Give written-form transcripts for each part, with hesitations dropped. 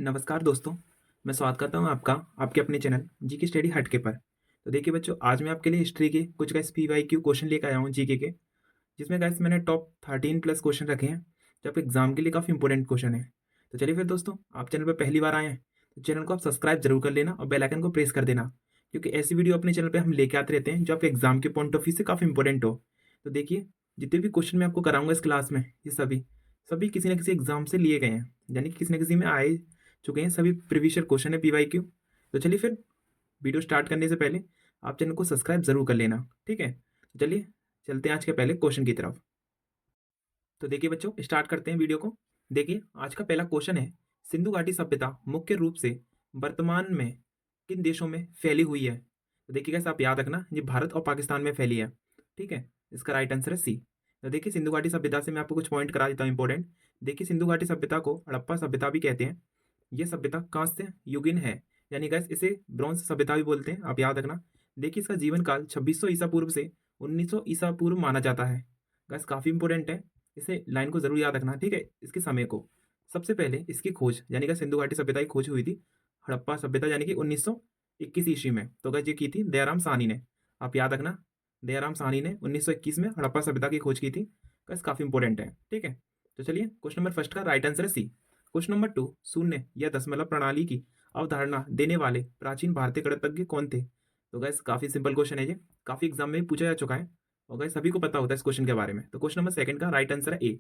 नमस्कार दोस्तों, मैं स्वागत करता हूँ आपका आपके अपने चैनल जीके स्टडी हटके पर। तो देखिए बच्चों, आज मैं आपके लिए हिस्ट्री के कुछ गाइस पीवाईक्यू क्वेश्चन लेकर आया हूँ जीके के, जिसमें गाइस मैंने टॉप 13 प्लस क्वेश्चन रखे हैं, जो आपके एग्जाम के लिए काफ़ी इंपॉर्टेंट क्वेश्चन है। तो चलिए फिर दोस्तों, आप चैनल पर पहली बार आए हैं तो चैनल को आप सब्सक्राइब जरूर कर लेना और बेल आइकन को प्रेस कर देना, क्योंकि ऐसी वीडियो अपने चैनल पर हम लेके आते रहते हैं जो आपके एग्जाम के पॉइंट ऑफ व्यू से काफ़ी इंपॉर्टेंट हो। तो देखिए, जितने भी क्वेश्चन मैं आपको कराऊंगा इस क्लास में, ये सभी सभी किसी न किसी एग्जाम से लिए गए हैं, यानी कि किसी न किसी में आए चुके हैं, सभी प्रीवियस क्वेश्चन है पीवाईक्यू। तो चलिए फिर वीडियो स्टार्ट करने से पहले आप चैनल को सब्सक्राइब जरूर कर लेना, ठीक है। तो चलिए चलते हैं आज के पहले क्वेश्चन की तरफ। तो देखिए बच्चों, स्टार्ट करते हैं वीडियो को। देखिए, आज का पहला क्वेश्चन है, सिंधु घाटी सभ्यता मुख्य रूप से वर्तमान में किन देशों में फैली हुई है। तो देखिए कैसे आप याद रखना, ये भारत और पाकिस्तान में फैली है, ठीक है। इसका राइट आंसर है सी। तो देखिए, सिंधु घाटी सभ्यता से मैं आपको कुछ पॉइंट करा देता हूँ इंपॉर्टेंट। देखिए, सिंधु घाटी सभ्यता को हड़प्पा सभ्यता भी कहते हैं। ये सभ्यता कांस्य युगीन है, यानी गैस इसे ब्रॉन्ज सभ्यता भी बोलते हैं, आप याद रखना। देखिए, इसका जीवन काल 2600 ईसा पूर्व से 1900 ईसा पूर्व माना जाता है। गैस काफ़ी इंपॉर्टेंट है, इसे लाइन को जरूर याद रखना, ठीक है। इसके समय को सबसे पहले इसकी खोज यानी कि सिंधु घाटी सभ्यता की खोज हुई थी हड़प्पा सभ्यता यानी कि 1921 ईस्वी में। तो गैस ये की थी दयाराम साहनी ने, आप याद रखना। दयाराम साहनी ने 1921 में हड़प्पा सभ्यता की खोज की थी। गैस काफ़ी इंपॉर्टेंट है, ठीक है। तो चलिए, क्वेश्चन नंबर फर्स्ट का राइट आंसर है सी। क्वेश्चन नंबर 2, शून्य या दशमलव प्रणाली की अवधारणा देने वाले प्राचीन भारतीय गणितज्ञ कौन थे। तो गैस काफ़ी सिंपल क्वेश्चन है, ये काफ़ी एग्जाम में भी पूछा जा चुका है और गैस सभी को पता होता है इस क्वेश्चन के बारे में। तो क्वेश्चन नंबर सेकंड का राइट आंसर है ए,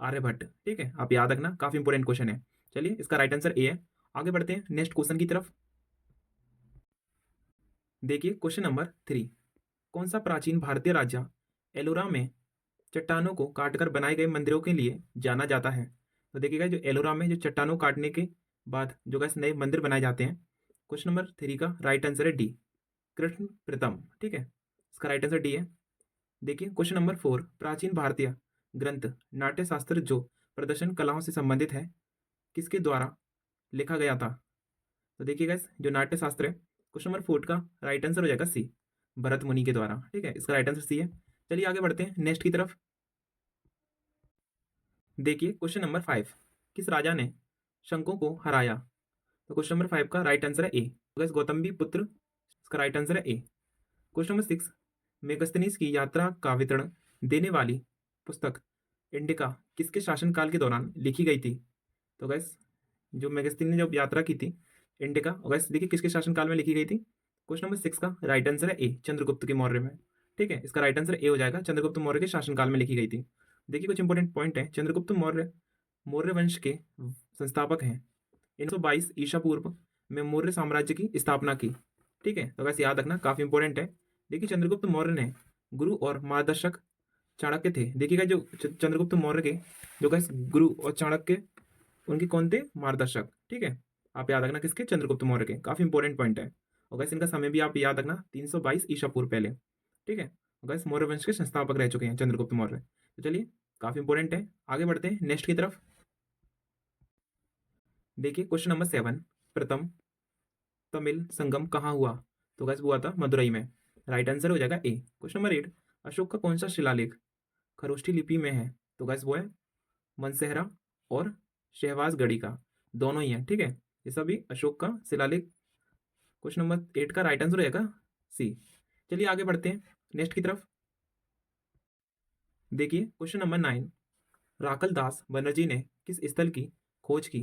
आर्यभट्ट, ठीक है। आप याद रखना, काफ़ी इंपॉर्टेंट क्वेश्चन है। चलिए, इसका राइट आंसर ए है। आगे बढ़ते हैं नेक्स्ट क्वेश्चन की तरफ। देखिए क्वेश्चन नंबर 3, कौन सा प्राचीन भारतीय राज्य एलोरा में चट्टानों को काटकर बनाए गए मंदिरों के लिए जाना जाता है। तो देखिएगा, जो एलोरा में जो चट्टानों काटने के बाद जो गैस नए मंदिर बनाए जाते हैं। क्वेश्चन नंबर 3 का राइट आंसर है डी, कृष्ण प्रथम, ठीक है। इसका राइट आंसर डी है। देखिए क्वेश्चन नंबर 4, प्राचीन भारतीय ग्रंथ नाट्य शास्त्र जो प्रदर्शन कलाओं से संबंधित है, किसके द्वारा लिखा गया था। तो देखिए गैस, जो नाट्य शास्त्र है, क्वेश्चन नंबर 4 का राइट आंसर हो जाएगा सी, भरत मुनि के द्वारा, ठीक है। इसका राइट आंसर सी है। चलिए आगे बढ़ते हैं नेक्स्ट की तरफ। देखिए क्वेश्चन नंबर 5, किस राजा ने शंकों को हराया। तो क्वेश्चन नंबर 5 का राइट आंसर है ए, गौतमी पुत्र, इसका राइट आंसर है ए। क्वेश्चन नंबर 6, मेगस्थनीज की यात्रा का विवरण देने वाली पुस्तक इंडिका किसके शासनकाल के दौरान लिखी गई थी। तो गैस, जो मेगस्थनी ने जब यात्रा की थी इंडिका, और गैस देखिए किसके शासनकाल में लिखी गई थी। क्वेश्चन नंबर 6 का राइट आंसर है ए, चंद्रगुप्त के मौर्य में, ठीक है। इसका राइट आंसर ए हो जाएगा, चंद्रगुप्त मौर्य के शासनकाल में लिखी गई थी। देखिए कुछ इंपॉर्टेंट पॉइंट है। चंद्रगुप्त मौर्य मौर्य वंश के संस्थापक हैं। 122 ईसा पूर्व में मौर्य साम्राज्य की स्थापना की, ठीक है। तो वैसे याद रखना, काफी इंपॉर्टेंट है। देखिए, चंद्रगुप्त मौर्य ने गुरु और मार्गदर्शक चाणक्य थे। देखिएगा, जो चंद्रगुप्त मौर्य के जो गैस गुरु और चाणक्य, उनके कौन थे, मार्गदर्शक, ठीक है। आप याद रखना किसके, चंद्रगुप्त मौर्य के, काफी इंपॉर्टेंट पॉइंट है। और गैस इनका समय भी आप याद रखना, 322 ईसा पूर्व पहले, ठीक है। और गैस मौर्य वंश के संस्थापक रह चुके हैं चंद्रगुप्त मौर्य। तो चलिए, काफी इंपॉर्टेंट है। आगे बढ़ते हैं नेक्स्ट की तरफ। देखिए क्वेश्चन नंबर 7, प्रथम तमिल संगम कहाँ हुआ। तो गैस हुआ था मदुरई में, राइट आंसर हो जाएगा ए। क्वेश्चन नंबर 8, अशोक का कौन सा शिलालेख खरोष्ठी लिपि में है। तो गैस वो है मनसेहरा और शहवाजगढ़ी का, दोनों ही है, ठीक है। ये सभी अशोक का शिलालेख। क्वेश्चन नंबर 8 का राइट आंसर हो जाएगा सी। चलिए आगे बढ़ते हैं नेक्स्ट की तरफ। देखिए क्वेश्चन नंबर 9, राकल दास बनर्जी ने किस स्थल की खोज की।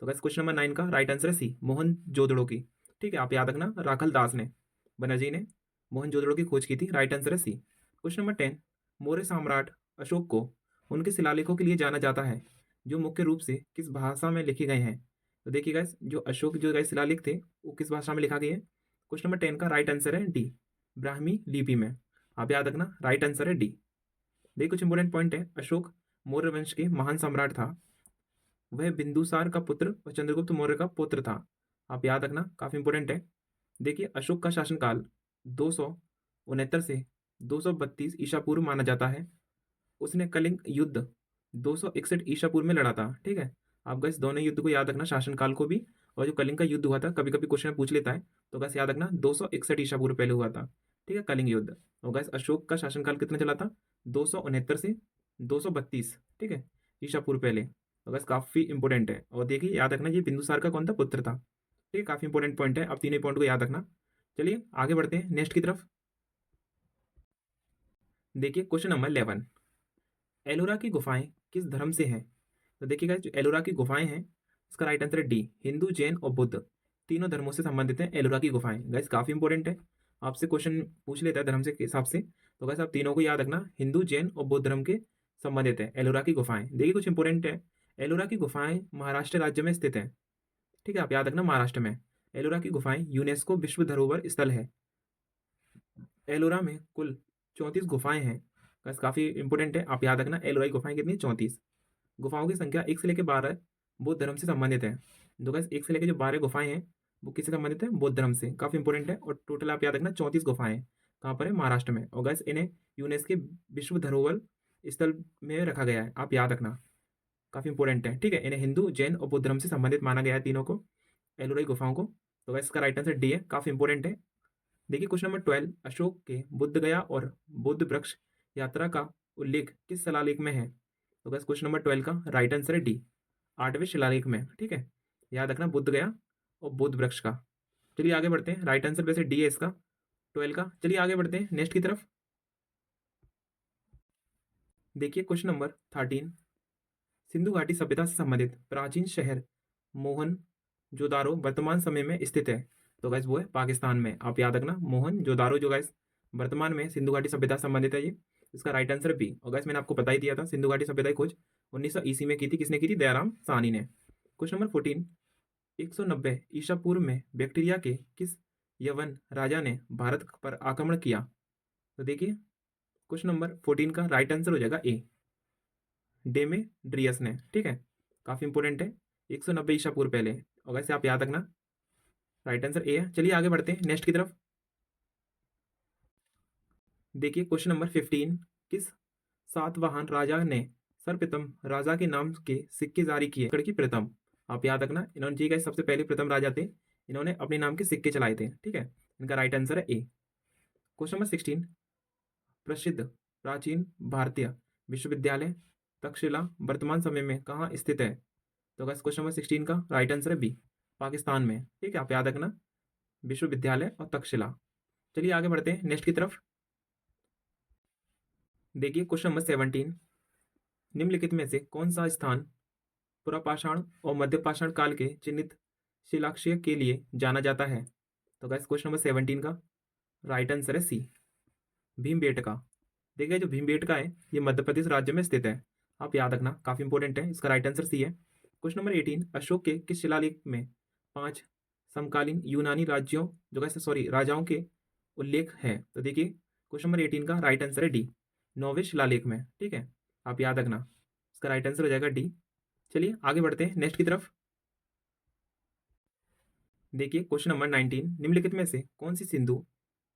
तो गैस क्वेश्चन नंबर 9 का राइट आंसर है सी, मोहन जोदड़ो की, ठीक है। आप याद रखना, राखल दास ने बनर्जी ने मोहन जोदड़ो की खोज की थी, राइट आंसर है सी। क्वेश्चन नंबर 10, मौर्य सम्राट अशोक को उनके शिलालेखों के लिए जाना जाता है जो मुख्य रूप से किस भाषा में लिखे गए हैं। तो देखिए गैस, जो अशोक जो गए शिलालेख थे वो किस भाषा में लिखा गया है। क्वेश्चन नंबर 10 का राइट आंसर है डी, ब्राह्मी लिपि में। आप याद रखना, राइट आंसर है डी। देखिए कुछ इंपॉर्टेंट पॉइंट है। अशोक मौर्य वंश के महान सम्राट था, वह बिंदुसार का पुत्र और चंद्रगुप्त मौर्य का पुत्र था। आप याद रखना, काफी इंपॉर्टेंट है। देखिए अशोक का शासनकाल 269 से 232 ईसा पूर्व माना जाता है। उसने कलिंग युद्ध 261 ईसा पूर्व में लड़ा था, ठीक है। आप गैस दोनों युद्ध को याद रखना, शासनकाल को भी, और जो कलिंग का युद्ध हुआ था, कभी कभी क्वेश्चन पूछ लेता है, तो गैस याद रखना 261 ईसा पूर्व पहले हुआ था, ठीक है, कलिंग युद्ध। और गैस अशोक का शासनकाल कितना चला था, 269 से 232, ठीक है, ईसा पूर्व पहले। तो बस काफ़ी इंपॉर्टेंट है। और देखिए याद रखना, ये बिंदुसार का कौन था, पुत्र था। ठीक है, काफ़ी इंपॉर्टेंट पॉइंट है, अब तीनों पॉइंट को याद रखना। चलिए आगे बढ़ते हैं नेक्स्ट की तरफ। देखिए क्वेश्चन नंबर 11, एलोरा की गुफाएं किस धर्म से हैं? तो देखिएगा, जो एलोरा की गुफाएं हैं इसका राइट आंसर है डी, हिंदू, जैन और बुद्ध, तीनों धर्मों से संबंधित हैं एलोरा की गुफाएं। गाइस काफ़ी इंपॉर्टेंट है, आपसे क्वेश्चन पूछ लेता है धर्म से हिसाब से। तो गाइस आप तीनों को याद रखना, हिंदू, जैन और बौद्ध धर्म के संबंधित है एलोरा की गुफाएं। देखिए कुछ इंपॉर्टेंट है, एलोरा की गुफाएं महाराष्ट्र राज्य में स्थित है। ठीक है, आप याद रखना महाराष्ट्र में। एलोरा की गुफाएं यूनेस्को विश्व धरोहर स्थल है। एलोरा में कुल 34 गुफाएं हैं। बस काफ़ी इंपॉर्टेंट है, आप याद रखना एलोरा की गुफाएं कितनी, 34। गुफाओं की संख्या 1 से लेकर 12 बौद्ध धर्म से संबंधित है। तो गैस 1 से लेकर जो 12 गुफाएं हैं वो किससे संबंधित है, बौद्ध धर्म से। काफ़ी इंपॉर्टेंट है, और टोटल आप याद रखना 34 गुफाएं कहाँ पर है, महाराष्ट्र में। और गैस इन्हें यूनेस्को विश्व धरोहर स्थल में रखा गया है, आप याद रखना, काफ़ी इंपॉर्टेंट है। ठीक है, इन्हें हिंदू, जैन और बौद्ध धर्म से संबंधित माना गया है तीनों को, एलोरा गुफाओं को। तो गैस इसका राइट आंसर डी है, काफ़ी इंपॉर्टेंट है। देखिए क्वेश्चन नंबर 12, अशोक के बुद्ध गया और बुद्ध वृक्ष यात्रा का उल्लेख किस शिलालेख में है? तो बस क्वेश्चन नंबर 12 का राइट आंसर है डी, 8वें शिलालेख में। ठीक है, याद रखना बुद्ध गया और बुद्ध वृक्ष का। चलिए आगे बढ़ते हैं, राइट आंसर वैसे डी है इसका, 12 का। चलिए आगे बढ़ते हैं नेक्स्ट की तरफ। देखिए क्वेश्चन नंबर 13, सिंधु घाटी सभ्यता से संबंधित प्राचीन शहर मोहन जोदारो वर्तमान समय में स्थित है? तो गैस वो है पाकिस्तान में, आप याद रखना मोहन जोदारो जो गैस वर्तमान में सिंधु घाटी सभ्यता से संबंधित है ये। इसका राइट आंसर बी। और गैस मैंने आपको बता ही दिया था, सिंधु घाटी सभ्यता की खोज 1900 ईस्वी में की थी, किसने की थी, दयाराम साहनी ने। क्वेश्चन नंबर 14, 190 ईसा पूर्व में बैक्टीरिया के किस यवन राजा ने भारत पर आक्रमण किया? तो देखिए क्वेश्चन नंबर 14 का राइट आंसर हो जाएगा ए, डेमेड्रियस ने। ठीक है, काफ़ी इंपॉर्टेंट है, 190 ईसा पूर्व पहले। और वैसे आप याद रखना, राइट आंसर ए है। चलिए आगे बढ़ते हैं नेक्स्ट की तरफ। देखिए क्वेश्चन नंबर 15, किस सातवाहन राजा ने सर्वप्रथम राजा के नाम के सिक्के जारी किए? की प्रथम, आप याद रखना, इन्होंने जी का सबसे पहले प्रथम राजा थे, इन्होंने अपने नाम के सिक्के चलाए थे। ठीक है, इनका राइट आंसर है ए। क्वेश्चन नंबर 16, प्रसिद्ध प्राचीन भारतीय विश्वविद्यालय तक्षशिला वर्तमान समय में कहाँ स्थित है? तो बस क्वेश्चन नंबर 16 का राइट आंसर है बी, पाकिस्तान में। ठीक है, आप याद रखना विश्वविद्यालय और तक्षशिला। चलिए आगे बढ़ते हैं नेक्स्ट की तरफ। देखिए क्वेश्चन नंबर 17, निम्नलिखित में से कौन सा स्थान पुरापाषाण और मध्यपाषाण काल के चिन्हित शिलाक्षय के लिए जाना जाता है? तो गाइस क्वेश्चन नंबर 17 का राइट आंसर है सी, भीमबेटका। देखिए जो भीमबेटका है ये मध्य प्रदेश राज्य में स्थित है, आप याद रखना, काफ़ी इंपॉर्टेंट है, इसका राइट आंसर सी है। क्वेश्चन नंबर 18, अशोक के किस शिलालेख में 5 समकालीन यूनानी राज्यों जो कैसे सॉरी राजाओं के उल्लेख है? तो देखिए क्वेश्चन नंबर 18 का राइट आंसर है डी, 9वें शिलालेख में। ठीक है, आप याद रखना, इसका राइट आंसर हो जाएगा डी। चलिए आगे बढ़ते हैं नेक्स्ट की तरफ। देखिए क्वेश्चन नंबर 19, निम्नलिखित में से कौन सी सिंधु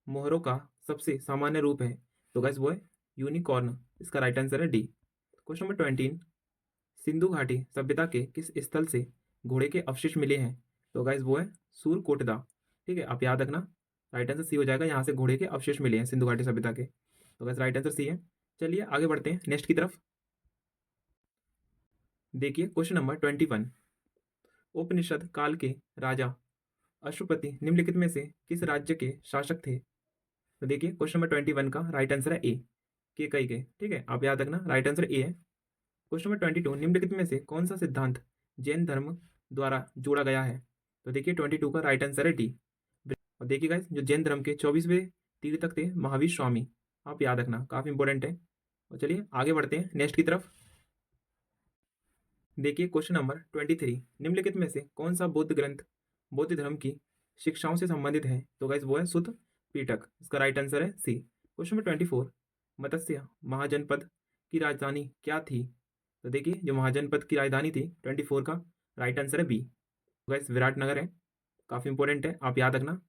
मोहरों का सबसे सामान्य रूप है? तो गैस वो है यूनिकॉर्न, इसका राइट आंसर है डी। क्वेश्चन नंबर 20, सिंधु घाटी सभ्यता के किस स्थल से घोड़े के अवशेष मिले हैं? तो गैस वो है सूरकोटदा। ठीक है, आप याद रखना, राइट आंसर सी हो जाएगा, यहाँ से घोड़े के अवशेष मिले हैं सिंधु घाटी सभ्यता के। तो गैस राइट आंसर सी है। चलिए आगे बढ़ते हैं नेक्स्ट की तरफ। देखिए क्वेश्चन नंबर 21, उपनिषद काल के राजा अशुपति निम्नलिखित में से किस राज्य के शासक थे? तो देखिए क्वेश्चन नंबर 21 का राइट आंसर है ए, के कई के। ठीक है, आप याद रखना, राइट आंसर ए है। क्वेश्चन नंबर 22, निम्नलिखित में से कौन सा सिद्धांत जैन धर्म द्वारा जोड़ा गया है? तो देखिए 22 का राइट आंसर है डी। और देखिए गाइस जो जैन धर्म के 24वें तीर्थक थे महावीर स्वामी, आप याद रखना, काफ़ी इंपॉर्टेंट है। और चलिए आगे बढ़ते हैं नेक्स्ट की तरफ। देखिए क्वेश्चन नंबर 23, निम्नलिखित में से कौन सा बौद्ध ग्रंथ बौद्ध धर्म की शिक्षाओं से संबंधित है? तो गाइस वो है सुत्त पिटक, इसका राइट आंसर है सी। क्वेश्चन नंबर 24, मत्स्य महाजनपद की राजधानी क्या थी? तो देखिए जो महाजनपद की राजधानी थी 24 का राइट आंसर है बी, गाइस विराटनगर है, काफ़ी इंपॉर्टेंट है, आप याद रखना,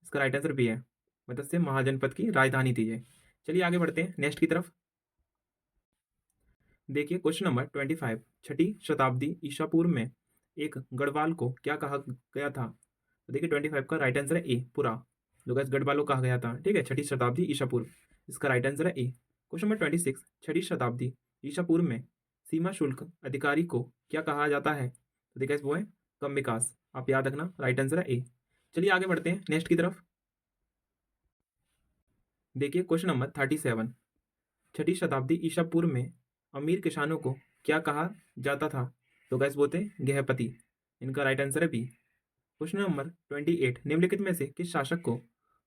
इसका राइट आंसर बी है, मत्स्य महाजनपद की राजधानी थी ये। चलिए आगे बढ़ते हैं नेक्स्ट की तरफ। देखिए क्वेश्चन नंबर 25, छठी शताब्दी ईसा पूर्व में एक गढ़वाल को क्या कहा गया था? तो देखिए 25 का राइट आंसर है ए, पुरा, जो गैस गढ़वालों कहा गया था। ठीक है, छठी शताब्दी ईसा पूर्व, इसका राइट आंसर है ए। क्वेश्चन नंबर 26, छठी शताब्दी ईसा पूर्व में सीमा शुल्क अधिकारी को क्या कहा जाता है? तो देखिए वो है कम विकास। आप याद रखना, राइट आंसर है ए। चलिए आगे बढ़ते हैं नेक्स्ट की तरफ। देखिए क्वेश्चन नंबर 37। छठी शताब्दी ईसा पूर्व में अमीर किसानों को क्या कहा जाता था? तो गैस बोलते हैं गृहपति। इनका राइट आंसर है बी। Question number 28। निम्नलिखित में से किस शासक को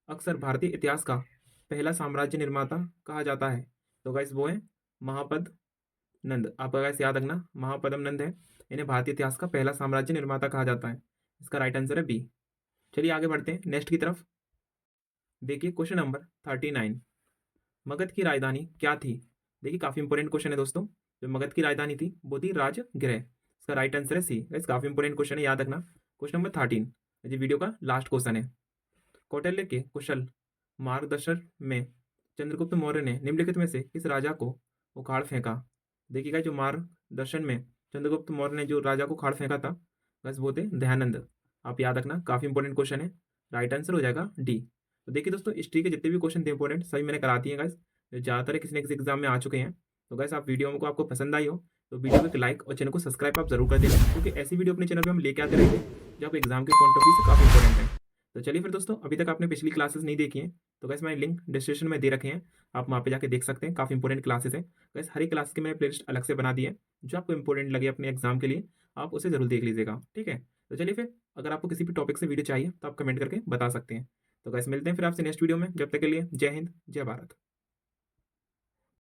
अक्सर भारतीय इतिहास का पहला साम्राज्य निर्माता कहा जाता है? तो गैस वो है महापद नंद। आपका गैस याद रखना, महापदम नंद है। इन्हें भारतीय इतिहास का पहला साम्राज्य निर्माता कहा जाता है। इसका राइट आंसर है बी। चलिए आगे बढ़ते हैं नेक्स्ट की तरफ। देखिए क्वेश्चन नंबर 39। मगध की राजधानी क्या थी? देखिए काफ़ी इंपॉर्टेंट क्वेश्चन है दोस्तों। जो मगध की राजधानी थी वो थी राजगृह। इसका राइट आंसर है सी। गाइस काफ़ी इंपॉर्टेंट क्वेश्चन है, याद रखना। क्वेश्चन नंबर 13 ये वीडियो का लास्ट क्वेश्चन है। कौटिल्य के कुशल मार्गदर्शन में चंद्रगुप्त मौर्य ने निम्नलिखित में से किस राजा को उखाड़ फेंका? देखिएगा जो मार्गदर्शन में चंद्रगुप्त मौर्य ने जो राजा को उखाड़ फेंका था बस वो थे दयानंद। आप याद रखना, काफ़ी इंपॉर्टेंट क्वेश्चन है। राइट आंसर हो जाएगा डी। तो देखिए दोस्तों हिस्ट्री के जितने भी क्वेश्चन थे इंपॉर्टेंट सभी मैंने करा दिए गाइस, जो ज़्यादातर किसी न किसी एग्जाम में आ चुके हैं। तो गाइस आप वीडियो को आपको पसंद आई हो तो वीडियो को एक लाइक और चैनल को सब्सक्राइब आप जरूर कर देना, क्योंकि ऐसी वीडियो अपने चैनल पर हम लेके आते रहेंगे जो आपके एग्जाम के पॉइंट ऑफ व्यू से काफ़ी इंपॉर्टेंट है। तो चलिए फिर दोस्तों, अभी तक आपने पिछली क्लासेस नहीं देखी हैं तो गैस मैंने लिंक डिस्क्रिप्शन में दे रखे हैं, आप वहाँ पे जाके देख सकते हैं। काफ़ी इंपॉर्टेंट क्लासेस है गैस, हर एक क्लास की मैंने प्लेलिस्ट अलग से बना दी है। जो आपको इंपॉर्टेंट लगे अपने एग्जाम के लिए आप उसे जरूर देख लीजिएगा, ठीक है। तो चलिए फिर, अगर आपको किसी भी टॉपिक से वीडियो चाहिए तो आप कमेंट करके बता सकते हैं। तो गैस मिलते हैं फिर आपसे नेक्स्ट वीडियो में, जब तक के लिए जय हिंद जय भारत।